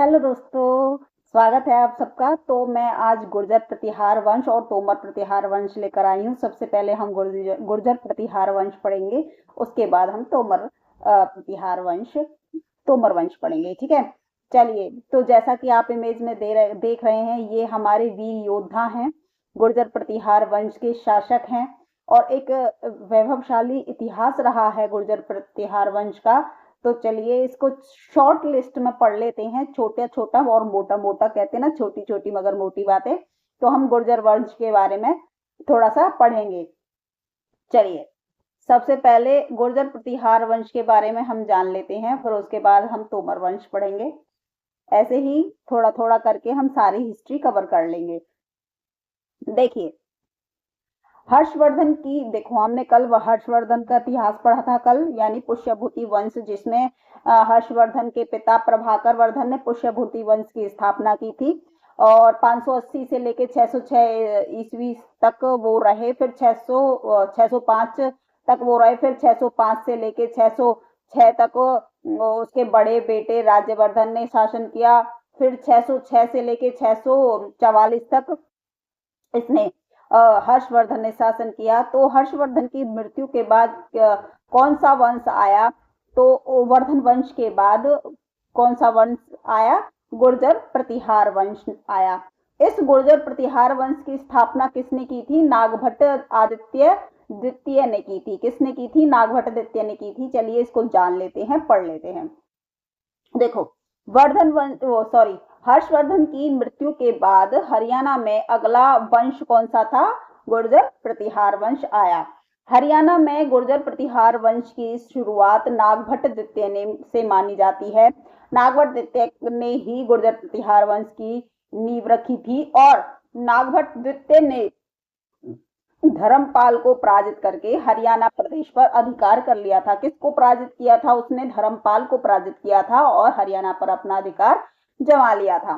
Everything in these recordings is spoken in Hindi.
हेलो दोस्तों, स्वागत है आप सबका। तो मैं आज गुर्जर प्रतिहार वंश और तोमर प्रतिहार वंश लेकर आई हूँ। सबसे पहले हम गुर्जर गुर्जर प्रतिहार वंश पढ़ेंगे। उसके बाद हम प्रतिहार वंश तोमर वंश पढ़ेंगे। ठीक है, चलिए। तो जैसा कि आप इमेज में देख रहे हैं, ये हमारे वीर योद्धा हैं। गुर्जर प्रतिहार वंश के शासक हैं और एक वैभवशाली इतिहास रहा है गुर्जर प्रतिहार वंश का। तो चलिए इसको शॉर्ट लिस्ट में पढ़ लेते हैं। छोटा छोटा और मोटा मोटा, कहते हैं ना, छोटी छोटी मगर मोटी बातें। तो हम गुर्जर वंश के बारे में थोड़ा सा पढ़ेंगे। चलिए, सबसे पहले गुर्जर प्रतिहार वंश के बारे में हम जान लेते हैं, फिर उसके बाद हम तोमर वंश पढ़ेंगे। ऐसे ही थोड़ा थोड़ा करके हम सारी हिस्ट्री कवर कर लेंगे। देखिए, हर्षवर्धन की, देखो हमने कल हर्षवर्धन का इतिहास पढ़ा था कल, यानी पुष्यभूति वंश, जिसमें हर्षवर्धन के पिता प्रभाकर वर्धन ने पुष्यभूति वंश की स्थापना की थी। और 580 से लेके 606 ईस्वी तक वो रहे, फिर 605 तक वो रहे, फिर 605 से लेके 606 तक उसके बड़े बेटे राज्यवर्धन ने शासन किया। फिर 606 से लेके 644 तक इसने हर्षवर्धन ने शासन किया। तो हर्षवर्धन की मृत्यु के बाद कौन सा वंश आया? तो वर्धन वंश के बाद कौन सा वंश आया? गुर्जर प्रतिहार वंश आया। इस गुर्जर प्रतिहार वंश की स्थापना किसने की थी? नागभट्ट आदित्य द्वितीय ने की थी। किसने की थी? नागभट्ट द्वितीय ने की थी। चलिए इसको जान लेते हैं, पढ़ लेते हैं। देखो, वर्धन वंश, सॉरी, हर्षवर्धन की मृत्यु के बाद हरियाणा में अगला वंश कौन सा था? गुर्जर प्रतिहार वंश आया। हरियाणा में गुर्जर प्रतिहार वंश की शुरुआत नागभट्ट द्वितीय ने से मानी जाती है। नागभट्ट द्वितीय ने ही गुर्जर प्रतिहार वंश की नींव रखी थी। और नागभट्ट द्वितीय ने धर्मपाल को पराजित करके हरियाणा प्रदेश पर अधिकार कर लिया था। किसको पराजित किया था उसने? धर्मपाल को पराजित किया था और हरियाणा पर अपना अधिकार जमा लिया था।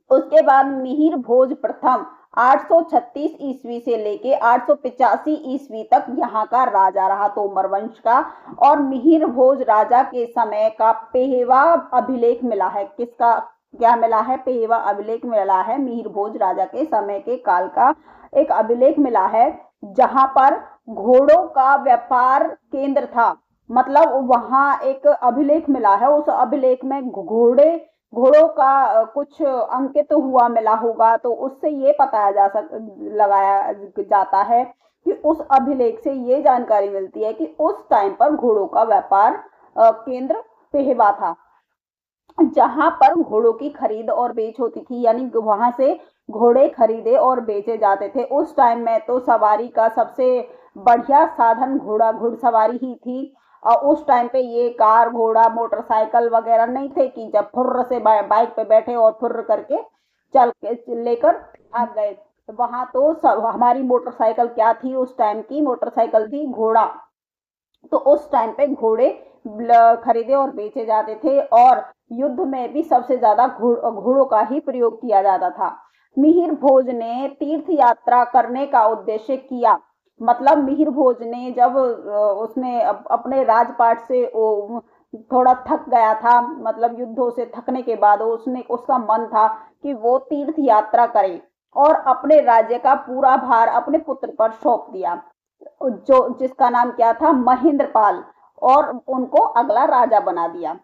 उसके बाद मिहिर भोज प्रथम 836 ईस्वी से लेके 885 ईस्वी तक यहाँ का राजा रहा, तोमर वंश का। और मिहिर भोज राजा के समय का पेहवा अभिलेख मिला है। किसका क्या मिला है? पेहवा अभिलेख मिला है। मिहिर भोज राजा के समय के काल का एक अभिलेख मिला है, जहां पर घोड़ों का व्यापार केंद्र था। मतलब वहां एक अभिलेख मिला है, उस अभिलेख में घोड़ों का कुछ अंकित हुआ मिला होगा। तो उससे ये लगाया जाता है कि उस अभिलेख से ये जानकारी मिलती है कि उस टाइम पर घोड़ों का व्यापार केंद्र पेहवा था, जहां पर घोड़ों की खरीद और बेच होती थी। यानी वहां से घोड़े खरीदे और बेचे जाते थे। उस टाइम में तो सवारी का सबसे बढ़िया साधन घुड़सवारी ही थी। और उस टाइम पे ये कार घोड़ा मोटरसाइकिल वगैरह नहीं थे कि जब फुर्र से बाइक पे बैठे और फुर्र करके चल के लेकर भाग गए। वहां तो सब, हमारी मोटरसाइकिल क्या थी उस टाइम की? मोटरसाइकिल थी घोड़ा। तो उस टाइम पे घोड़े खरीदे और बेचे जाते थे। और युद्ध में भी सबसे ज्यादा घोड़ों का ही प्रयोग किया जाता था। मिहिर भोज ने तीर्थ यात्रा करने का उद्देश्य किया। मतलब मिहिर भोज ने जब उसने अपने राजपाट से थोड़ा थक गया था, मतलब युद्धों से थकने के बाद उसका मन था कि वो तीर्थ यात्रा करे और अपने राज्य का पूरा भार अपने पुत्र पर सौंप दिया, जो जिसका नाम क्या था? महेंद्रपाल। और उनको अगला राजा बना दिया।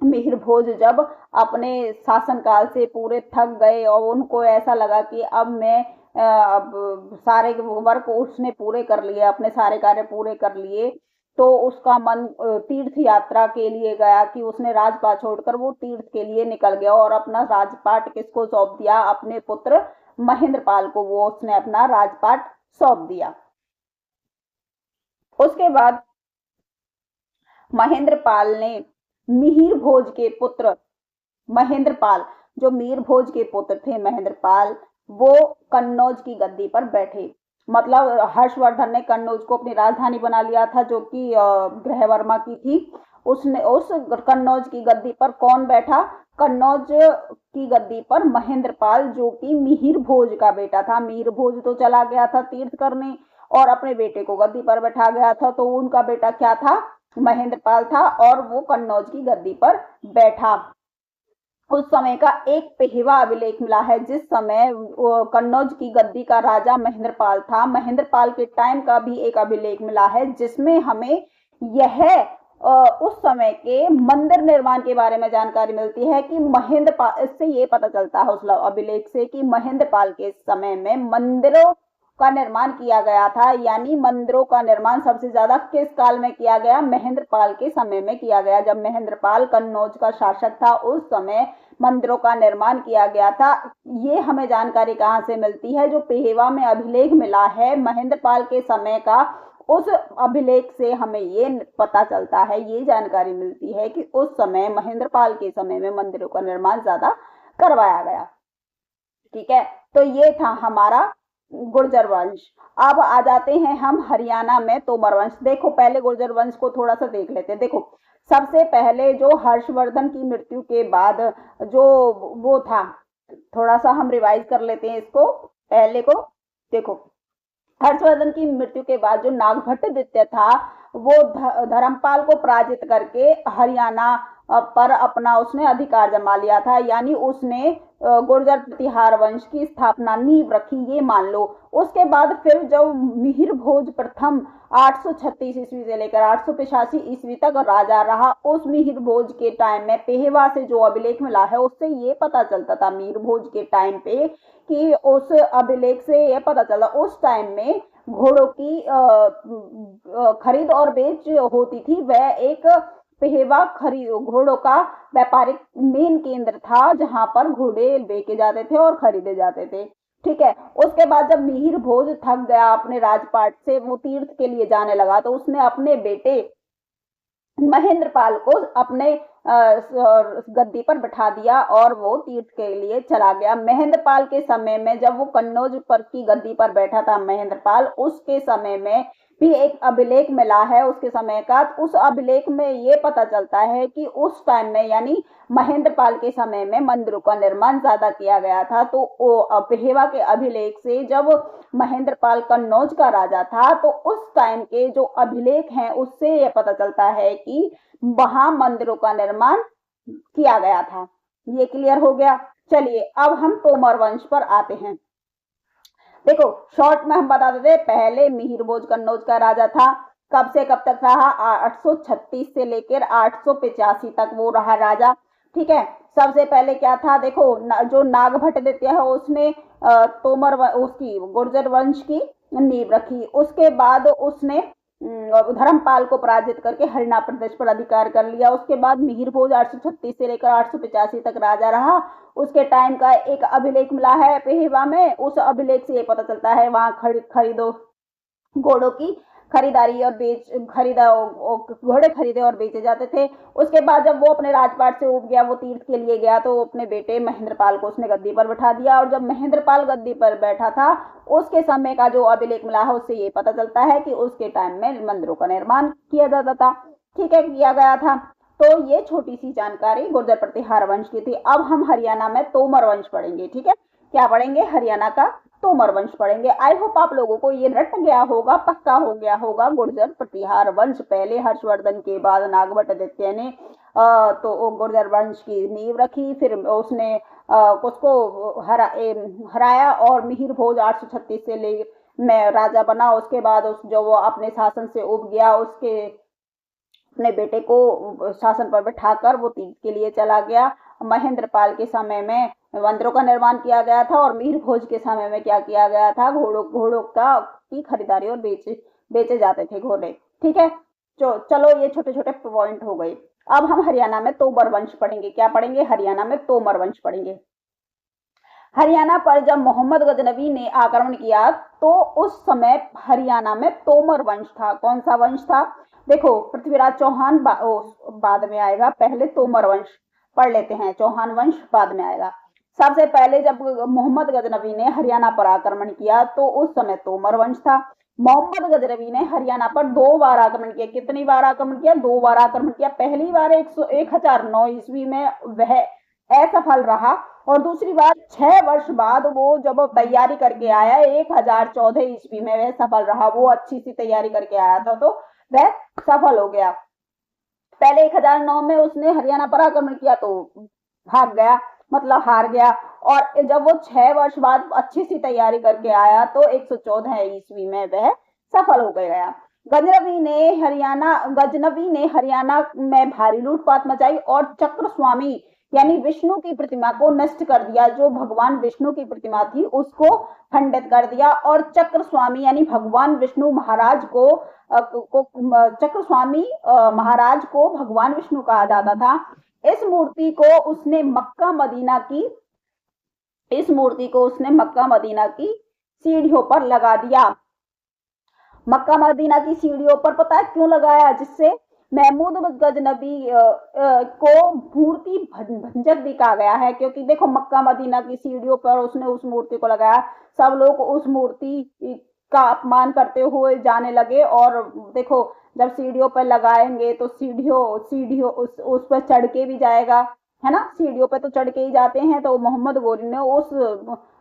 मिहिर भोज जब अपने शासनकाल से पूरे थक गए और उनको ऐसा लगा कि अब मैं अब सारे वर्क उसने पूरे कर लिए, अपने सारे कार्य पूरे कर लिए, तो उसका मन तीर्थ यात्रा के लिए गया कि उसने राजपाट छोड़कर वो तीर्थ के लिए निकल गया और अपना राजपाट किसको सौंप दिया? अपने पुत्र महेंद्रपाल को वो उसने अपना राजपाट सौंप दिया। उसके बाद महेंद्रपाल ने मिहिर भोज के पुत्र महेंद्रपाल, जो मीर भोज के पुत्र थे महेंद्रपाल, वो कन्नौज की गद्दी पर बैठे। मतलब हर्षवर्धन ने कन्नौज को अपनी राजधानी बना लिया था, जो कि ग्रहवर्मा की थी। उसने उस कन्नौज की गद्दी पर कौन बैठा? कन्नौज की गद्दी पर महेंद्रपाल, जो कि मिहिर भोज का बेटा था। मिहिर भोज तो चला गया था तीर्थ करने और अपने बेटे को गद्दी पर बैठा गया था। तो उनका बेटा क्या था? महेंद्रपाल था और वो कन्नौज की गद्दी पर बैठा। उस समय का एक पेहवा अभिलेख मिला है, जिस समय कन्नौज की गद्दी का राजा महेंद्रपाल था। महेंद्रपाल के टाइम का भी एक अभिलेख मिला है, जिसमें हमें यह उस समय के मंदिर निर्माण के बारे में जानकारी मिलती है कि महेंद्रपाल, इससे ये पता चलता है उस अभिलेख से कि महेंद्रपाल के समय में मंदिरों का निर्माण किया गया था। यानी मंदिरों का निर्माण सबसे ज्यादा किस काल में किया गया? महेंद्रपाल के समय में किया गया। जब महेंद्रपाल कन्नौज का शासक था उस समय मंदिरों का निर्माण किया गया था। ये हमें जानकारी कहाँ से मिलती है? जो पेहेवा में अभिलेख मिला है महेंद्रपाल के समय का, उस अभिलेख से हमें ये पता चलता है, ये जानकारी मिलती है कि उस समय महेंद्रपाल के समय में मंदिरों का निर्माण ज्यादा करवाया गया। ठीक है, तो ये था हमारा गुर्जर वंश। अब आ जाते हैं हम हरियाणा में तोमर वंश। देखो पहले गुर्जर वंश को थोड़ा सा देख लेते हैं। देखो सबसे पहले जो हर्षवर्धन की मृत्यु के बाद जो वो था, थोड़ा सा हम रिवाइज कर लेते हैं इसको पहले को। देखो हर्षवर्धन की मृत्यु के बाद जो नागभट्ट द्वितीय था वो धर्मपाल को पराजित करके हरियाणा पर अपना उसने अधिकार जमा लिया था। यानी उसने गुर्जर प्रतिहार वंश की स्थापना नींव रखी, ये मान लो। उसके बाद फिर जब मिहिर भोज प्रथम 836 ईस्वी से लेकर 885 ईस्वी तक राजा रहा, उस मिहिर भोज के टाइम में पेहवा से जो अभिलेख मिला है उससे ये पता चलता था मिहिर भोज के टाइम पे कि उस अभिलेख से यह पता चला उस टाइम में घोड़ों की खरीद और बेच होती थी। वह एक पेहवा खरीद घोड़ों का व्यापारिक मेन केंद्र था, जहां पर घोड़े बेचे जाते थे और खरीदे जाते थे। ठीक है, उसके बाद जब मिहिर भोज थक गया अपने राजपाट से, वो तीर्थ के लिए जाने लगा, तो उसने अपने बेटे महेंद्रपाल को अपने गद्दी पर बैठा दिया और वो तीर्थ के लिए चला गया। महेंद्रपाल के समय में जब वो कन्नौज पर की गद्दी पर बैठा था महेंद्रपाल, उसके समय में भी एक अभिलेख मिला है उसके समय का। उस अभिलेख में ये पता चलता है कि उस टाइम में यानी महेंद्रपाल के समय में मंदिरों का निर्माण ज्यादा किया गया था। तो पेहवा के अभिलेख से जब महेंद्रपाल कन्नौज का राजा था तो उस टाइम के जो अभिलेख हैं उससे यह पता चलता है कि वहां मंदिरों का निर्माण किया गया था। ये क्लियर हो गया। चलिए अब हम तोमर वंश पर आते हैं। देखो शॉर्ट में हम बता देते, पहले मिहिर भोज कन्नौज का राजा था। कब से कब तक रहा? 836 से लेकर 885 तक वो रहा राजा। ठीक है, सबसे पहले क्या था? देखो जो नागभट्ट द्वितीय है उसने तोमर उसकी गुर्जर वंश की नींव रखी। उसके बाद उसने धर्मपाल को पराजित करके हरियाणा प्रदेश पर अधिकार कर लिया। उसके बाद मिहिर भोज 836 से लेकर 885 तक राजा रहा। उसके टाइम का एक अभिलेख मिला है पेहवा में। उस अभिलेख से ये पता चलता है वहां खरीदो घोड़ों की खरीदारी और घोड़े खरीदे और बेचे जाते थे। उसके बाद जब वो अपने राजपाट से उब गया, वो तीर्थ के लिए गया, तो अपने बेटे महेंद्रपाल को उसने गद्दी पर बैठा दिया। और जब महेंद्रपाल गद्दी पर बैठा था उसके समय का जो अभिलेख मिला है उससे ये पता चलता है कि उसके टाइम में मंदिरों का निर्माण किया जाता था। ठीक है, किया गया था। तो ये छोटी सी जानकारी गुर्जर प्रतिहार वंश की थी। अब हम हरियाणा में तोमर वंश पढ़ेंगे। ठीक है, क्या पढ़ेंगे? हरियाणा का तोमर वंश पढ़ेंगे। आई होप आप लोगों को ये रट गया होगा, पक्का हो गया होगा। गुर्जर प्रतिहार वंश पहले हर्षवर्धन के बाद नागभट्ट द्वितीय ने तो गुर्जर वंश की नींव रखी। फिर उसने उसको हराया और मिहिर भोज 836 से ले में राजा बना। उसके बाद उस जो वो अपने शासन से उब गया, उसके अपने बेटे को शासन पर बैठाकर वो तीर्थ के लिए चला गया। महेंद्रपाल के समय में मंदिरों का निर्माण किया गया था और मिहिर भोज के समय में क्या किया गया था? घोड़ों का की खरीदारी और बेचे जाते थे घोड़े। ठीक है, चलो ये छोटे छोटे पॉइंट हो गए। अब हम हरियाणा में तोमर वंश पढ़ेंगे। क्या पढ़ेंगे? हरियाणा में तोमर वंश पढ़ेंगे। हरियाणा पर जब मोहम्मद गजनवी ने आक्रमण किया तो उस समय हरियाणा में तोमर वंश था। कौन सा वंश था? देखो पृथ्वीराज चौहान बाद में आएगा, पहले तोमर वंश पढ़ लेते हैं। चौहान वंश बाद में आएगा। सबसे पहले जब मोहम्मद गजनवी ने हरियाणा पर आक्रमण किया तो उस समय तोमर वंश था। मोहम्मद गजनवी ने हरियाणा पर 2 बार आक्रमण किया। कितनी बार आक्रमण किया? 2 बार आक्रमण किया। पहली बार 1009 ईस्वी में वह असफल रहा और दूसरी बार 6 वर्ष बाद वो जब तैयारी करके आया 1014 ईस्वी में वह सफल रहा। वो अच्छी सी तैयारी करके आया था तो वह सफल हो गया। पहले 1009 में उसने हरियाणा पर आक्रमण किया तो भाग गया, मतलब हार गया। और जब वो 6 वर्ष बाद अच्छी सी तैयारी करके आया तो 114 ईस्वी में वह सफल हो गया। गजनवी ने हरियाणा में भारी लूटपाट मचाई और चक्र स्वामी यानी विष्णु की प्रतिमा को नष्ट कर दिया। जो भगवान विष्णु की प्रतिमा थी उसको खंडित कर दिया और चक्र स्वामी यानी भगवान विष्णु महाराज को चक्र स्वामी महाराज को भगवान विष्णु कहा जाता था। इस मूर्ति को उसने मक्का मदीना की सीढ़ियों पर लगा दिया। मक्का मदीना की सीढ़ियों पर पता है क्यों लगाया? जिससे महमूद गजनबी को मूर्ति भंजक भी कहा गया है, क्योंकि देखो मक्का मदीना की सीढ़ियों पर उसने उस मूर्ति को लगाया। सब लोग उस मूर्ति का अपमान करते हुए जाने लगे। और देखो जब सीढ़ियों पर लगाएंगे तो सीढ़ियों उस पर चढ़ के भी जाएगा, है ना, सीढ़ियों पर तो चढ़ के ही जाते हैं। तो मोहम्मद गोरी ने उस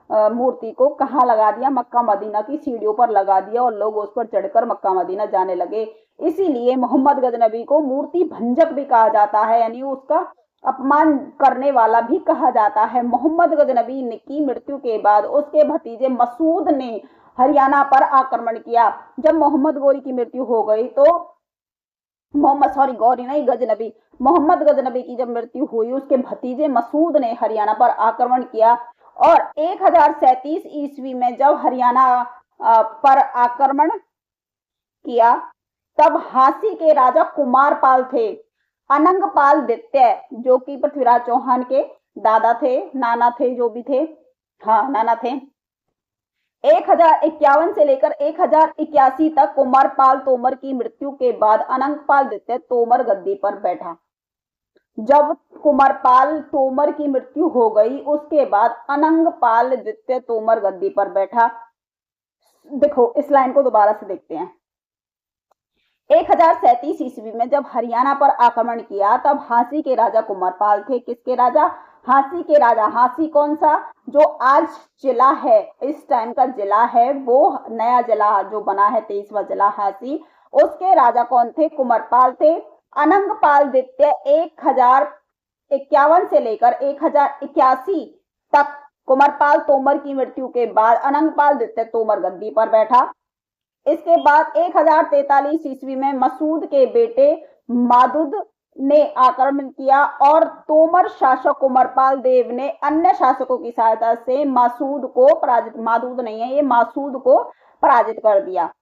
मूर्ति को कहाँ लगा दिया? मक्का मदीना की सीढ़ियों पर लगा दिया और लोग उस पर चढ़कर मक्का मदीना जाने लगे। इसीलिए मोहम्मद गजनबी को मूर्ति भंजक भी कहा जाता है, यानी उसका अपमान करने वाला भी कहा जाता है। मोहम्मद गजनबी की मृत्यु के बाद उसके भतीजे मसूद ने हरियाणा पर आक्रमण किया। जब मोहम्मद गोरी की मृत्यु हो गई तो मोहम्मद गजनबी की जब मृत्यु हुई उसके भतीजे मसूद ने हरियाणा पर आक्रमण किया। और 1037 ईस्वी में जब हरियाणा पर आक्रमण किया तब हांसी के राजा कुमारपाल थे। अनंगपाल द्वितीय जो कि पृथ्वीराज चौहान के दादा थे, नाना थे, जो भी थे, हाँ नाना थे। 1051 से लेकर 1081 तक कुमारपाल तोमर की मृत्यु के बाद अनंगपाल द्वितीय तोमर गद्दी पर बैठा। जब कुमारपाल तोमर की मृत्यु हो गई उसके बाद अनंगपाल द्वितीय तोमर गद्दी पर बैठा। देखो इस लाइन को दोबारा से देखते हैं। 1037 ईस्वी में जब हरियाणा पर आक्रमण किया तब हांसी के राजा कुमारपाल थे। किसके राजा? हांसी के राजा। हांसी कौन सा? जो आज जिला है, इस टाइम का जिला है, वो नया जिला जो बना है 23वां जिला हांसी, उसके राजा कौन थे? कुमारपाल थे। अनंगपाल द्वितीय 1051 से लेकर 1081 तक कुमारपाल तोमर की मृत्यु के बाद अनंगपाल द्वितीय तोमर गद्दी पर बैठा। इसके बाद 1043 ईस्वी में मसूद के बेटे मादुद ने आक्रमण किया और तोमर शासक कुमारपाल देव ने अन्य शासकों की सहायता से मादुद को पराजित कर दिया।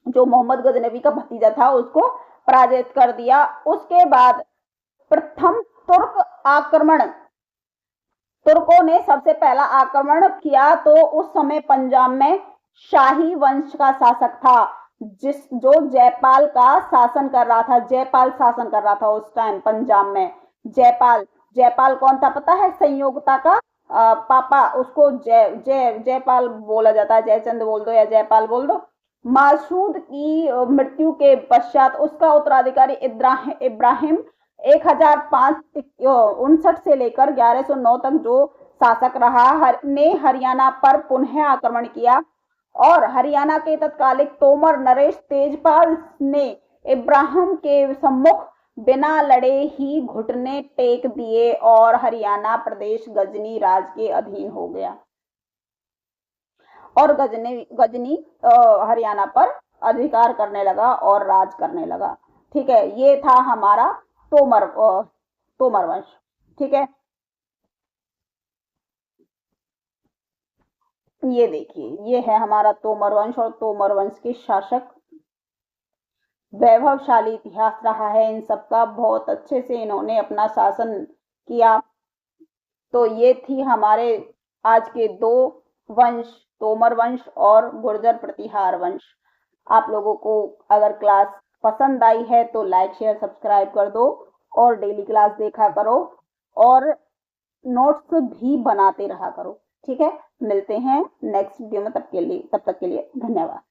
जो मोहम्मद गजनबी का भतीजा था उसको पराजित कर दिया। उसके बाद प्रथम तुर्कों ने सबसे पहला आक्रमण किया। तो उस समय पंजाब में शाही वंश का शासक था जो जयपाल का शासन कर रहा था। जयपाल शासन कर रहा था उस टाइम पंजाब में। जयपाल कौन था पता है? संयोगता का पापा, उसको जयपाल बोला जाता है। जयचंद बोल दो या जयपाल बोल दो। मासूद की मृत्यु के पश्चात उसका उत्तराधिकारी इब्राहिम 1059 से लेकर 1109 तक जो शासक रहा ने हरियाणा पर पुनः आक्रमण किया और हरियाणा के तत्कालिक तोमर नरेश तेजपाल ने इब्राहिम के सम्मुख बिना लड़े ही घुटने टेक दिए और हरियाणा प्रदेश गजनी राज के अधीन हो गया और गजनी हरियाणा पर अधिकार करने लगा और राज करने लगा। ठीक है, ये था हमारा तोमर वंश। ठीक है, ये देखिए ये है हमारा तोमर वंश और तोमर वंश के शासक। वैभवशाली इतिहास रहा है इन सबका, बहुत अच्छे से इन्होंने अपना शासन किया। तो ये थी हमारे आज के दो वंश, तोमर वंश और गुर्जर प्रतिहार वंश। आप लोगों को अगर क्लास पसंद आई है तो लाइक शेयर सब्सक्राइब कर दो और डेली क्लास देखा करो और नोट्स भी बनाते रहा करो। ठीक है, मिलते हैं नेक्स्ट वीडियो में। तब तक के लिए धन्यवाद।